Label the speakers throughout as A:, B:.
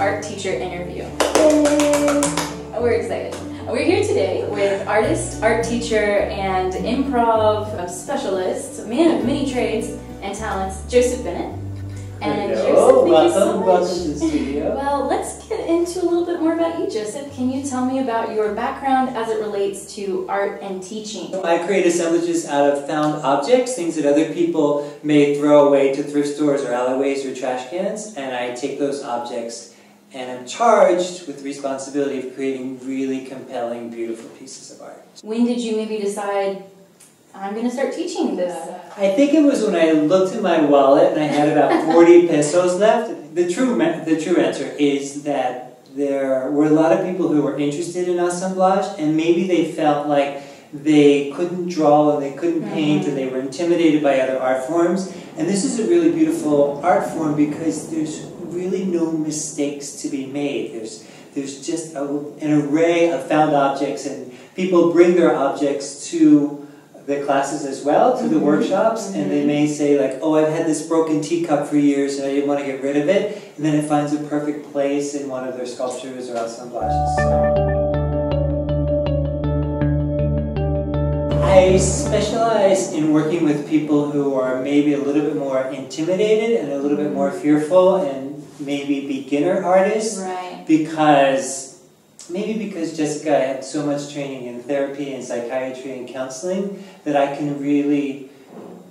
A: art teacher interview. Yay! We're excited. We're here today with artist, art teacher, and improv specialist, man of many trades and talents, Joseph Bennett. And Joseph,
B: welcome to the studio.
A: Well, let's get into a little bit more about you, Joseph. Can you tell me about your background as it relates to art and teaching?
B: I create assemblages out of found objects, things that other people may throw away to thrift stores or alleyways or trash cans, and I take those objects and I'm charged with the responsibility of creating really compelling, beautiful pieces of art.
A: When did you maybe decide, I'm going to start teaching this?
B: I think it was when I looked in my wallet and I had about 40 pesos left. The true answer is that there were a lot of people who were interested in assemblage, and maybe they felt like they couldn't draw and they couldn't paint and they were intimidated by other art forms. And this is a really beautiful art form because there's really no mistakes to be made. There's just an array of found objects, and people bring their objects to the classes as well, to the workshops, and they may say like, oh, I've had this broken teacup for years and I didn't want to get rid of it, and then it finds a perfect place in one of their sculptures or assemblages. I specialize in working with people who are maybe a little bit more intimidated and a little bit more fearful and maybe beginner artists,
A: Right.
B: because Jessica, I had so much training in therapy and psychiatry and counseling that I can really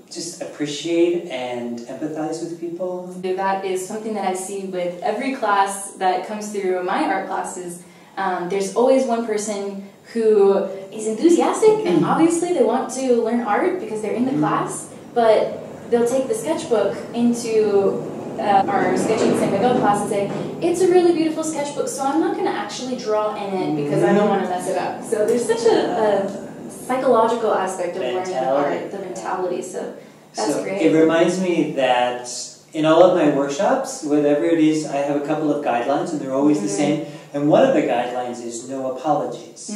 B: just appreciate and empathize with people.
A: That is something that I see with every class that comes through my art classes. There's always one person who is enthusiastic and obviously they want to learn art because they're in the class, but they'll take the sketchbook into our sketching San Miguel class and say, it's a really beautiful sketchbook, so I'm not going to actually draw in it because I don't want to mess it up. So there's such a psychological aspect of learning art, the mentality, so that's great.
B: It reminds me that in all of my workshops, whatever it is, I have a couple of guidelines and they're always the same. And one of the guidelines is no apologies.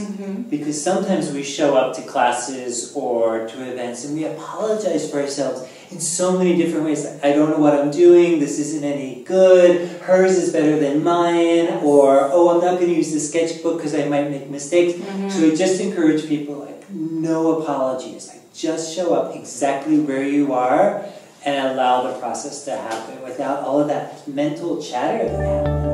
B: Because sometimes we show up to classes or to events and we apologize for ourselves in so many different ways. I don't know what I'm doing, this isn't any good, hers is better than mine, or oh, I'm not going to use the sketchbook because I might make mistakes. So I just encourage people, like, no apologies. Like, just show up exactly where you are and allow the process to happen without all of that mental chatter that happens.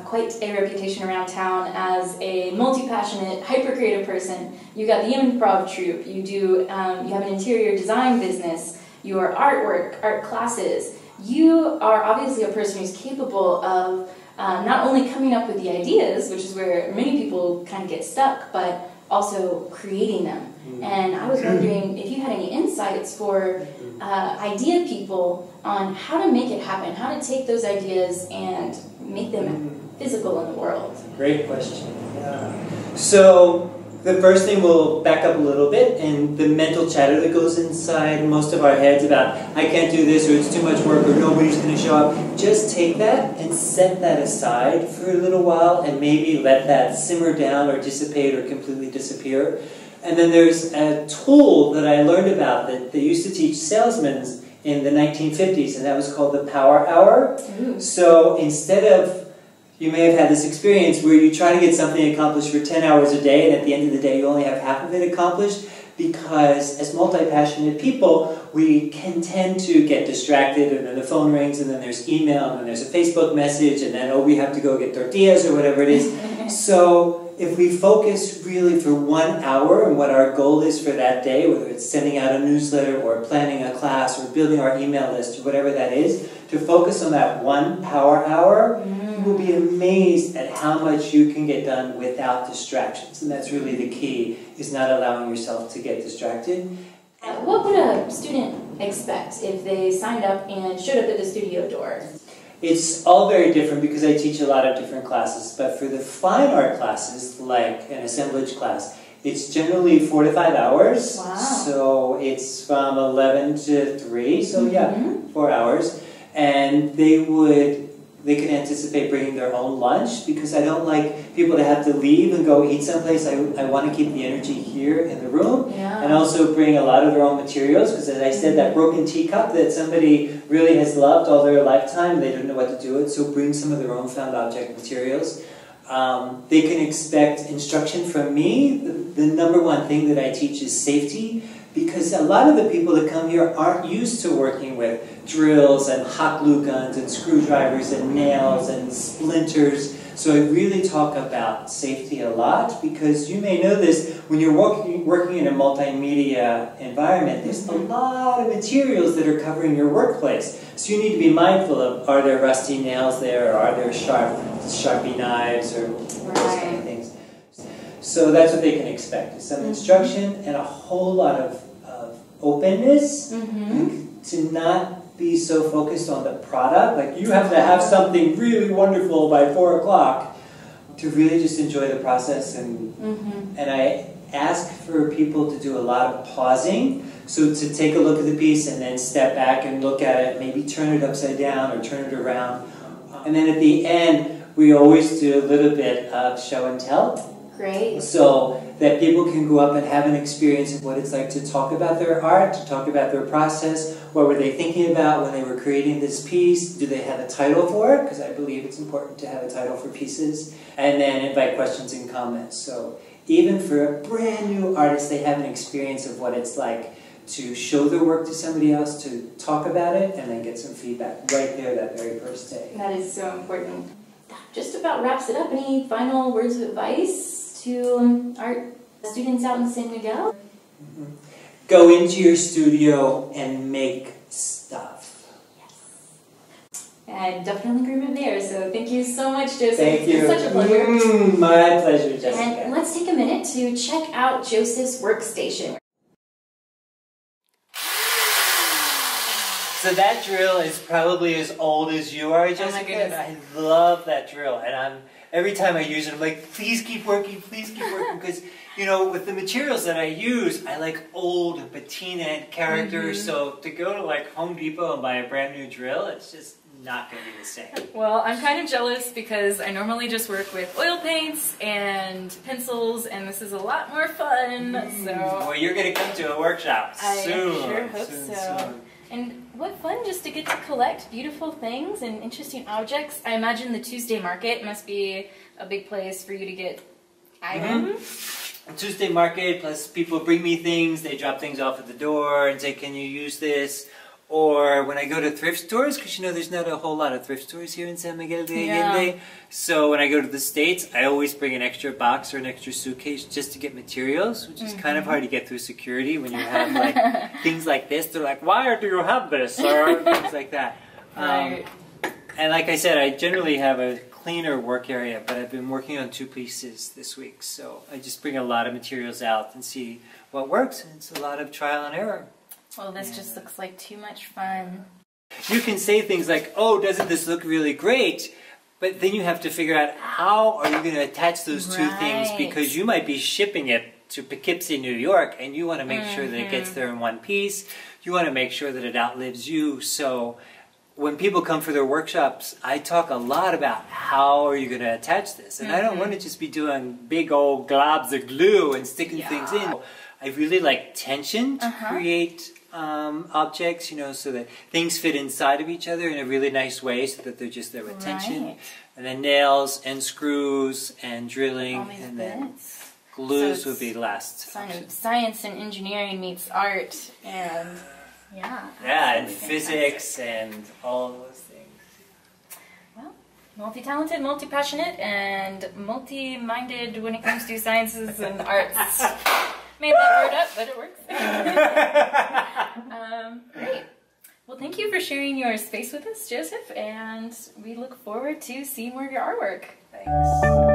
A: Quite a reputation around town as a multi-passionate, hyper-creative person. You got the improv troupe, you have an interior design business, your artwork, art classes. You are obviously a person who's capable of not only coming up with the ideas, which is where many people kind of get stuck, but also creating them. And I was wondering if you had any insights for idea people on how to make it happen, how to take those ideas and make them physical in the world.
B: Great question. Yeah. So the first thing, we'll back up a little bit, and the mental chatter that goes inside most of our heads about I can't do this, or it's too much work, or nobody's going to show up. Just take that and set that aside for a little while and maybe let that simmer down or dissipate or completely disappear. And then there's a tool that I learned about that they used to teach salesmen in the 1950s, and that was called the power hour. So instead of, you may have had this experience where you try to get something accomplished for 10 hours a day, and at the end of the day you only have half of it accomplished, because as multi-passionate people, we can tend to get distracted, and then the phone rings, and then there's email, and then there's a Facebook message, and then, oh, we have to go get tortillas or whatever it is. So if we focus really for 1 hour on what our goal is for that day, whether it's sending out a newsletter or planning a class or building our email list or whatever that is, to focus on that 1 power hour, you will be amazed at how much you can get done without distractions. And that's really the key, is not allowing yourself to get distracted.
A: What would a student expect if they signed up and showed up at the studio door?
B: It's all very different because I teach a lot of different classes, but for the fine art classes, like an assemblage class, it's generally 4 to 5 hours.
A: Wow.
B: So it's from 11 to 3, so yeah, 4 hours. And they would they can anticipate bringing their own lunch, because I don't like people to have to leave and go eat someplace. I want to keep the energy here in the room, and also bring a lot of their own materials, because as I said, that broken teacup that somebody really has loved all their lifetime, they don't know what to do with, so bring some of their own found object materials. They can expect instruction from me. The number one thing that I teach is safety, because a lot of the people that come here aren't used to working with drills and hot glue guns and screwdrivers and nails and splinters. So I really talk about safety a lot, because you may know this, when you're working in a multimedia environment, there's a lot of materials that are covering your workplace. So you need to be mindful of, are there rusty nails there, or are there Sharpie knives, or those kind of things. So that's what they can expect, is some instruction and a whole lot of openness to not be so focused on the product. Like, you have to have something really wonderful by 4 o'clock, to really just enjoy the process. And I ask for people to do a lot of pausing, so to take a look at the piece and then step back and look at it, maybe turn it upside down or turn it around. And then at the end, we always do a little bit of show and tell.
A: Great.
B: So that people can go up and have an experience of what it's like to talk about their art, to talk about their process. What were they thinking about when they were creating this piece? Do they have a title for it? Because I believe it's important to have a title for pieces. And then invite questions and comments. So even for a brand new artist, they have an experience of what it's like to show their work to somebody else, to talk about it, and then get some feedback right there that very first day.
A: That is so important. That just about wraps it up. Any final words of advice to art students out in San Miguel?
B: Go into your studio and make stuff.
A: Yes. And definitely agreement there. So thank you so much, Joseph.
B: Thank you.
A: It's been such a pleasure.
B: My pleasure, Jessica.
A: And let's take a minute to check out Joseph's workstation.
B: So that drill is probably as old as you are, Jessica.
A: Oh my goodness.
B: I love that drill, and every time I use it, I'm like, please keep working, because, you know, with the materials that I use, I like old and patina characters, so to go to like Home Depot and buy a brand new drill, it's just not going to be the same.
C: Well, I'm kind of jealous, because I normally just work with oil paints and pencils, and this is a lot more fun, so...
B: Well, you're going to come to a workshop soon.
C: I sure hope so. And what fun just to get to collect beautiful things and interesting objects. I imagine the Tuesday market must be a big place for you to get items.
B: Tuesday market, plus people bring me things, they drop things off at the door and say, can you use this? Or when I go to thrift stores, because you know there's not a whole lot of thrift stores here in San Miguel de Allende. So when I go to the States, I always bring an extra box or an extra suitcase just to get materials, which is kind of hard to get through security when you have like things like this. They're like, why do you have this? Or things like that.
C: Right.
B: And like I said, I generally have a cleaner work area, but I've been working on 2 pieces this week. So I just bring a lot of materials out and see what works. And it's a lot of trial and error.
C: Well, this just looks like too much fun.
B: You can say things like, oh, doesn't this look really great? But then you have to figure out how are you going to attach those two things, because you might be shipping it to Poughkeepsie, New York, and you want to make sure that it gets there in one piece. You want to make sure that it outlives you. So when people come for their workshops, I talk a lot about how are you going to attach this. And I don't want to just be doing big old globs of glue and sticking things in. I really like tension to create objects, you know, so that things fit inside of each other in a really nice way, so that they're just there with tension. And then nails and screws and drilling, and then glues would be last.
C: Science and engineering meets art, and
B: yeah, and physics and all those things.
C: Well, multi-talented, multi-passionate, and multi-minded when it comes to sciences and arts. Made that word up, but it works. Great. Well, thank you for sharing your space with us, Joseph, and we look forward to seeing more of your artwork.
B: Thanks.